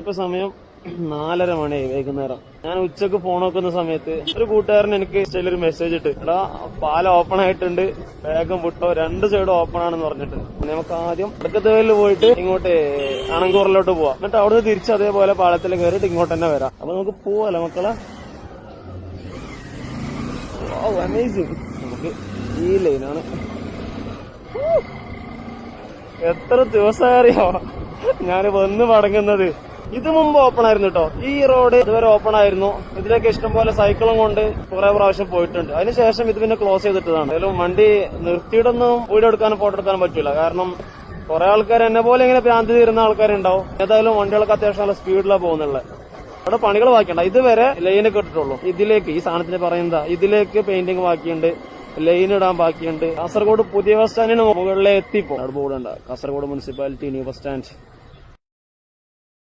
ഇപ്പൊ സമയം 4:30 മണിയായി വൈകുന്നേരം. ഞാൻ ഉച്ചക്ക് ഫോൺ നോക്കുന്ന സമയത്ത് ഒരു കൂട്ടുകാരൻ എനിക്ക് ഒരു മെസ്സേജ് ഇട്ട്, എടാ പാലം ഓപ്പൺ ആയിട്ടുണ്ട്, വേഗം വിട്ടോ, 2 സൈഡും ഓപ്പൺ ആണെന്ന് പറഞ്ഞിട്ട്. നമുക്ക് ആദ്യം ഇടക്കത്തേലിൽ പോയിട്ട് ഇങ്ങോട്ട് അണങ്കൂറിലോട്ട് പോവാം, എന്നിട്ട് അവിടുന്ന് തിരിച്ച് അതേപോലെ പാലത്തിൽ കയറിയിട്ട് ഇങ്ങോട്ട് തന്നെ വരാം. അപ്പൊ നമുക്ക് പോവാലോ മക്കളെ. അമേസിങ്. നമുക്ക് ഈ ലൈനാണ്. എത്ര ദിവസമായി അറിയോ ഞാൻ വന്ന് മടങ്ങുന്നത്. ഇത് മുമ്പ് ഓപ്പൺ ആയിരുന്നു കേട്ടോ. ഈ റോഡ് ഇതുവരെ ഓപ്പൺ ആയിരുന്നു. ഇതിലേക്ക് ഇഷ്ടംപോലെ സൈക്കിളും കൊണ്ട് കുറെ പ്രാവശ്യം പോയിട്ടുണ്ട്. അതിനുശേഷം ഇത് പിന്നെ ക്ലോസ് ചെയ്തിട്ടതാണ്. അതിലും വണ്ടി നിർത്തിയിട്ടൊന്നും വീഡിയോ എടുക്കാനും ഫോട്ടോ എടുക്കാനും പറ്റൂല. കാരണം കുറെ ആൾക്കാർ എന്നെ പോലെ ഇങ്ങനെ ഭ്രാന്തി തീരുന്ന ആൾക്കാരുണ്ടാവും. ഏതായാലും വണ്ടികളൊക്കെ അത്യാവശ്യം നല്ല സ്പീഡിലാണ് പോകുന്നുള്ളത്. അവിടെ പണികൾ ബാക്കിയുണ്ട്. ഇതുവരെ ലൈനൊക്കെ ഇട്ടിട്ടുള്ളൂ. ഇതിലേക്ക് ഈ സാധനത്തിന് പറയുന്നതാ, ഇതിലേക്ക് പെയിന്റിങ് ബാക്കിയുണ്ട്, ലൈൻ ഇടാൻ ബാക്കിയുണ്ട്. കാസർഗോഡ് പുതിയ ബസ് സ്റ്റാൻഡിന് മുകളിലെ എത്തിപ്പോ അവിടെ ബോർഡുണ്ട്, Kasaragod municipality new bus stand.